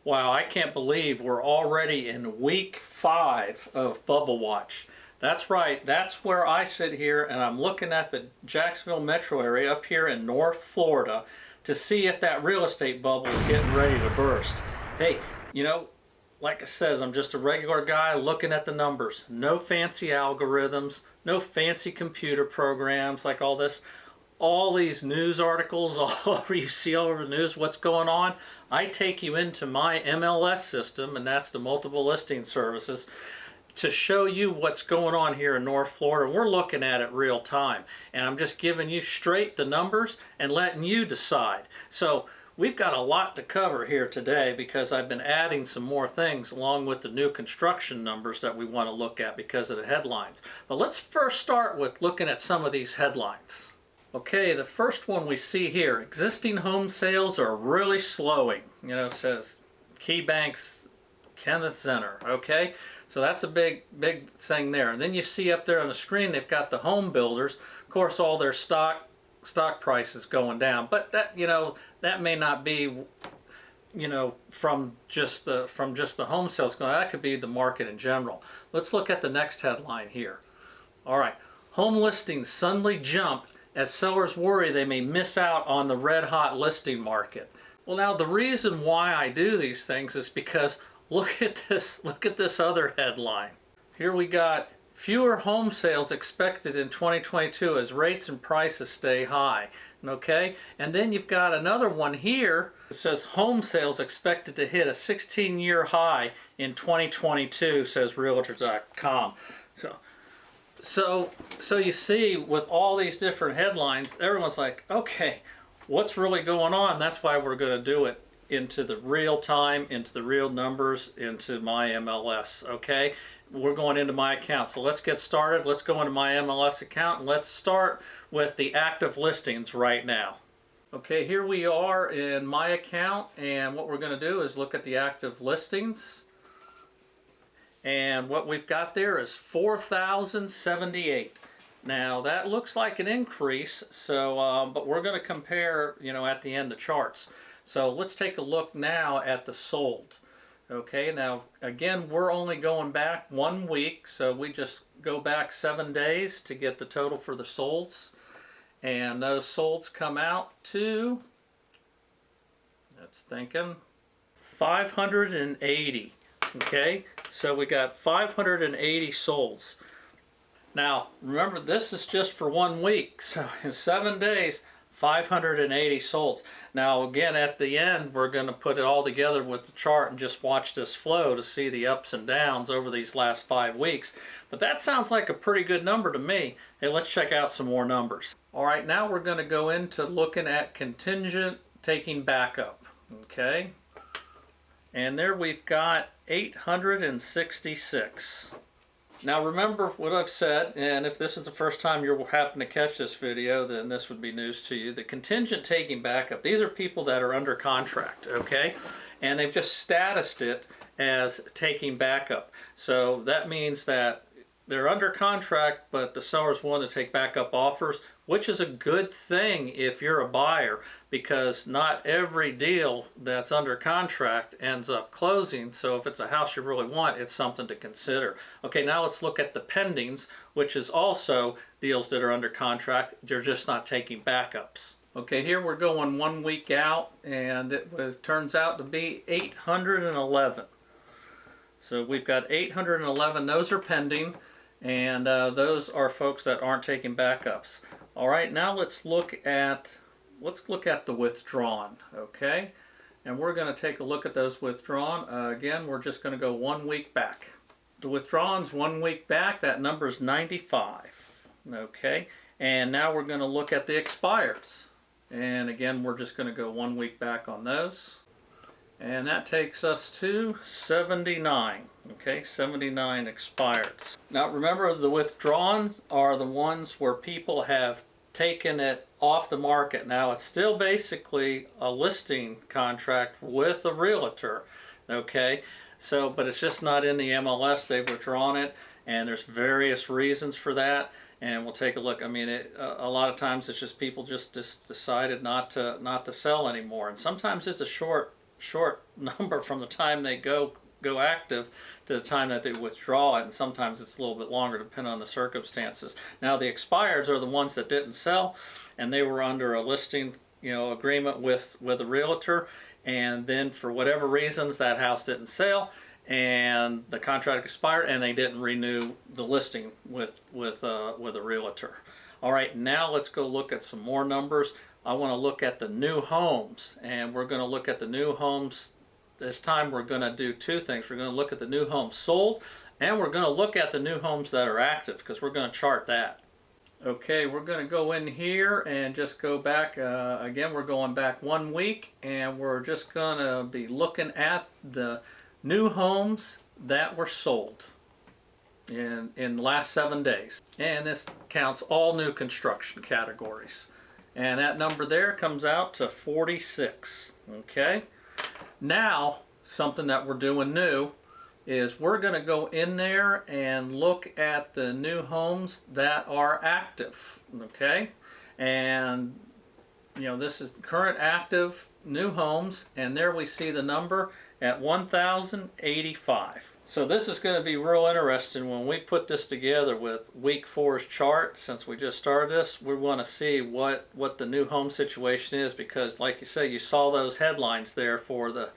Wow, I can't believe we're already in week 5 of Bubble Watch. That's right, that's where I sit here and I'm looking at the Jacksonville metro area up here in North Florida to see if that real estate bubble is getting ready to burst. Hey, like it says, I'm just a regular guy looking at the numbers. No fancy algorithms, no fancy computer programs like all this. All these news articles all over, you see all over the news what's going on. I take you into my MLS system, and that's the multiple listing services, to show you what's going on here in North Florida. We're looking at it real time, and I'm just giving you straight the numbers and letting you decide. So we've got a lot to cover here today because I've been adding some more things along with the new construction numbers that we want to look at because of the headlines. But let's first start with looking at some of these headlines. Okay, the first one we see here, existing home sales are really slowing. It says KeyBank's Kenneth Center, okay? So that's a big thing there. And then you see up there on the screen, they've got the home builders. Of course, all their stock prices going down, but that, that may not be, from just the home sales going. That could be the market in general. Let's look at the next headline here. All right, home listings suddenly jump as sellers worry they may miss out on the red-hot listing market. Well, now the reason why I do these things is because look at this other headline. Here we got fewer home sales expected in 2022 as rates and prices stay high. Okay, and then you've got another one here that says home sales expected to hit a 16-year high in 2022, says Realtor.com. So you see, with all these different headlines, everyone's like, okay, what's really going on? That's why we're going to do it into the real time, into the real numbers, into my MLS, okay? We're going into my account. So let's get started. Let's go into my MLS account, and let's start with the active listings right now. Okay, here we are in my account, and what we're going to do is look at the active listings. And what we've got there is 4,078. Now that looks like an increase, so but we're going to compare, at the end the charts. So let's take a look now at the sold. Okay, now again, we're only going back 1 week, so we just go back 7 days to get the total for the solds. And those solds come out to, that's thinking, 580. Okay, so we got 580 solds. Now remember, this is just for 1 week, so in 7 days 580 solds. Now again, at the end we're going to put it all together with the chart and just watch this flow to see the ups and downs over these last 5 weeks. But that sounds like a pretty good number to me. Hey, let's check out some more numbers. Alright, now we're going to go into looking at contingent taking backup. Okay, and there we've got 866. Now remember what I've said, and if this is the first time you happen to catch this video, then this would be news to you. The contingent taking backup, these are people that are under contract, okay? And they've just statused it as taking backup. So that means that they're under contract, but the seller's willing to take backup offers, which is a good thing if you're a buyer, because not every deal that's under contract ends up closing. So if it's a house you really want, it's something to consider. Okay, now let's look at the pendings, which is also deals that are under contract. They're just not taking backups. Okay, here we're going 1 week out, and it turns out to be 811. So we've got 811. Those are pending. And those are folks that aren't taking backups. All right, now let's look at the withdrawn. Okay, and we're going to take a look at those withdrawn. Again, we're just going to go 1 week back. The withdrawns 1 week back. That number is 95. Okay, and now we're going to look at the expires. And again, we're just going to go 1 week back on those. And that takes us to 79. Okay, 79 expireds. Now remember, the withdrawn are the ones where people have taken it off the market. Now it's still basically a listing contract with a realtor. Okay, so but it's just not in the MLS. They've withdrawn it, and there's various reasons for that. And we'll take a look. I mean, a lot of times it's just people just decided not to sell anymore, and sometimes it's a short number from the time they go active to the time that they withdraw it, and sometimes it's a little bit longer depending on the circumstances. Now the expireds are the ones that didn't sell, and they were under a listing, agreement with a realtor, and then for whatever reasons that house didn't sell and the contract expired and they didn't renew the listing with a realtor. All right, now let's go look at some more numbers. I want to look at the new homes, and we're going to look at the new homes. This time we're going to do two things. We're going to look at the new homes sold, and we're going to look at the new homes that are active, because we're going to chart that. Okay, we're going to go in here and just go back. Again, we're going back 1 week, and we're just going to be looking at the new homes that were sold in the last 7 days. And this counts all new construction categories. And that number there comes out to 46. Okay? Now, something that we're doing new is we're going to go in there and look at the new homes that are active. Okay? And, this is current active new homes, and there we see the number at 1,085. So this is going to be real interesting when we put this together with week 4's chart. Since we just started this, we want to see what the new home situation is, because like you say, you saw those headlines there for the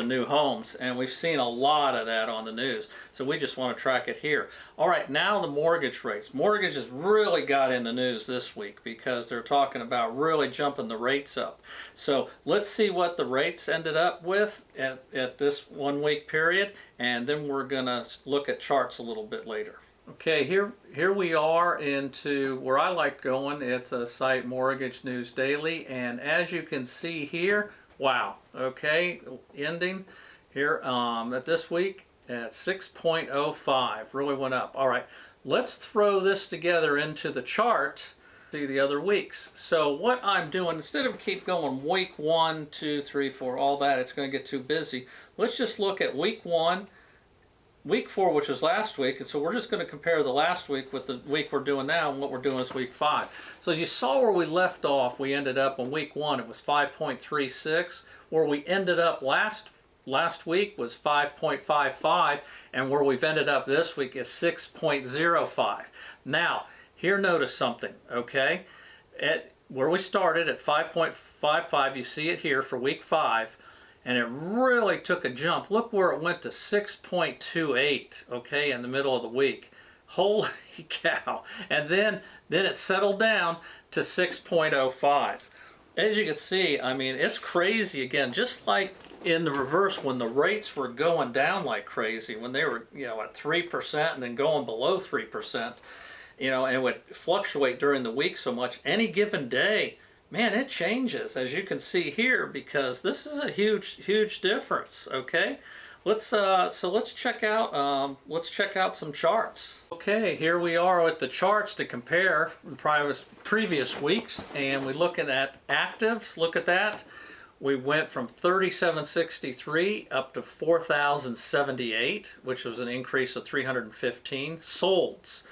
new homes, and we've seen a lot of that on the news, so we just want to track it here. All right, now the mortgage rates. Mortgages really got in the news this week because they're talking about really jumping the rates up. So let's see what the rates ended up with at this 1 week period, and then we're gonna look at charts a little bit later. Okay, here we are into where I like going. It's a site, Mortgage News Daily, and as you can see here, wow, okay, ending here at this week at 6.05, really went up. All right, let's throw this together into the chart, see the other weeks. So what I'm doing, instead of keep going week 1, 2, 3, 4, all that, it's going to get too busy. Let's just look at week 1, week 4, which was last week, and so we're just going to compare the last week with the week we're doing now, and what we're doing is week 5. So as you saw where we left off, we ended up on week 1, it was 5.36. Where we ended up last week was 5.55, and where we've ended up this week is 6.05. Now, here notice something, okay? At where we started at 5.55, you see it here for week 5. And it really took a jump. Look where it went to 6.28, okay, in the middle of the week. Holy cow. And then it settled down to 6.05. As you can see, I mean, it's crazy again, just like in the reverse when the rates were going down like crazy, when they were, at 3% and then going below 3%, and it would fluctuate during the week so much. Any given day, man, it changes, as you can see here, because this is a huge difference. Okay, let's check out some charts. Okay, here we are with the charts to compare the previous weeks, and we're looking at actives. Look at that. We went from 3,763 up to 4,078, which was an increase of 315. Solds,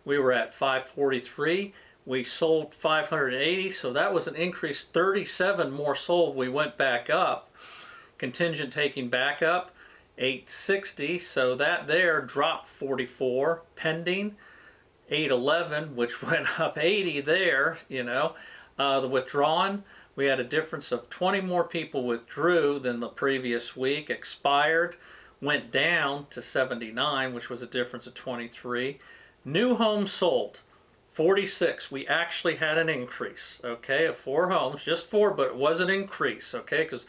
we were at 543. We sold 580, so that was an increase. 37 more sold. We went back up. Contingent taking back up, 860, so that there dropped 44. Pending, 811, which went up 80 there, The withdrawn, we had a difference of 20 more people withdrew than the previous week. Expired, went down to 79, which was a difference of 23. New homes sold, 46. We actually had an increase, okay, of 4 homes, just 4, but it was an increase, okay, because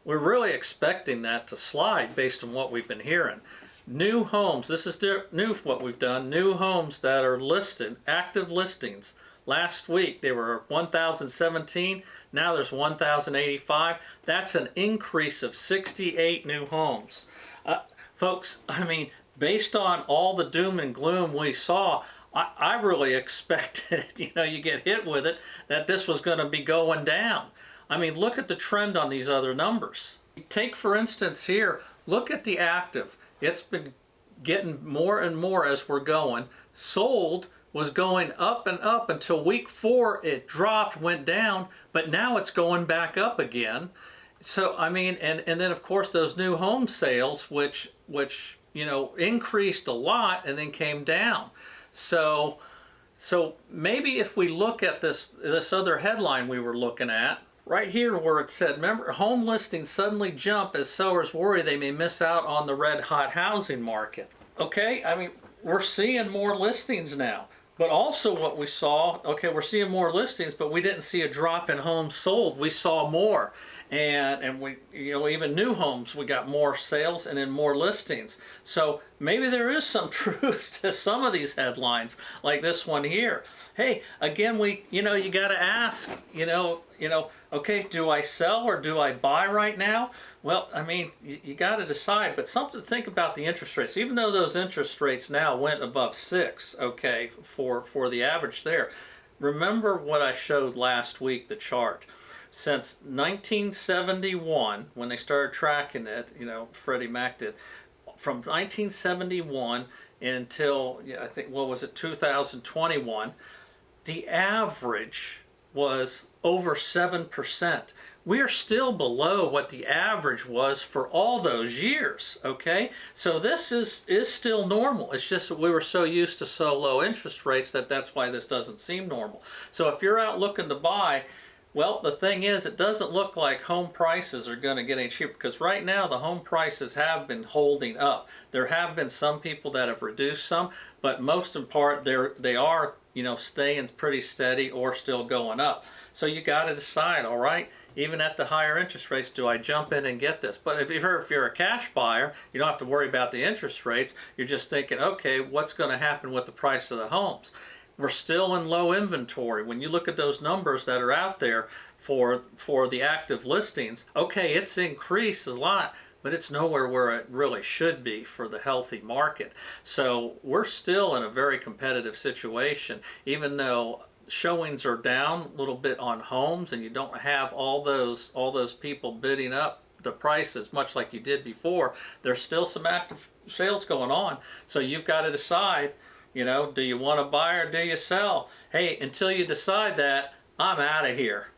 we're really expecting that to slide based on what we've been hearing. New homes, this is new what we've done, new homes that are listed, active listings. Last week they were 1,017, now there's 1,085. That's an increase of 68 new homes. Folks, I mean, based on all the doom and gloom we saw, I really expected, you get hit with it, that this was going to be going down. I mean, look at the trend on these other numbers. Take, for instance, here, look at the active. It's been getting more and more as we're going. Sold was going up and up until week 4. It dropped, went down, but now it's going back up again. So I mean, and then of course those new home sales, which you know increased a lot and then came down. So so maybe if we look at this other headline we were looking at right here where it said, remember, home listings suddenly jump as sellers worry they may miss out on the red hot housing market. Okay, I mean, we're seeing more listings now. But also what we saw, okay, we're seeing more listings, but we didn't see a drop in homes sold. We saw more. And we, you know, even new homes, we got more sales and then more listings. So maybe there is some truth to some of these headlines, like this one here. Hey, again, you know, you got to ask, okay, do I sell or do I buy right now? Well, I mean, you got to decide, but something to think about the interest rates. Even though those interest rates now went above 6, okay, for the average there. Remember what I showed last week, the chart. Since 1971, when they started tracking it, you know, Freddie Mac did, from 1971 until, I think, what was it, 2021, the average was over 7%. We are still below what the average was for all those years, okay? So this is still normal. It's just that we were so used to so low interest rates that's why this doesn't seem normal. So if you're out looking to buy, well, the thing is, it doesn't look like home prices are going to get any cheaper, because right now the home prices have been holding up. There have been some people that have reduced some, but most in part they are, you know, staying pretty steady or still going up. So you got to decide, all right, even at the higher interest rates, do I jump in and get this? But if you're a cash buyer, you don't have to worry about the interest rates. You're just thinking, okay, what's going to happen with the price of the homes? We're still in low inventory. When you look at those numbers that are out there for the active listings, okay, it's increased a lot, but it's nowhere where it really should be for the healthy market. So we're still in a very competitive situation, even though showings are down a little bit on homes and you don't have all those people bidding up the prices much like you did before. There's still some active sales going on. So you've got to decide, you know, do you want to buy or do you sell? Hey, until you decide that, I'm out of here.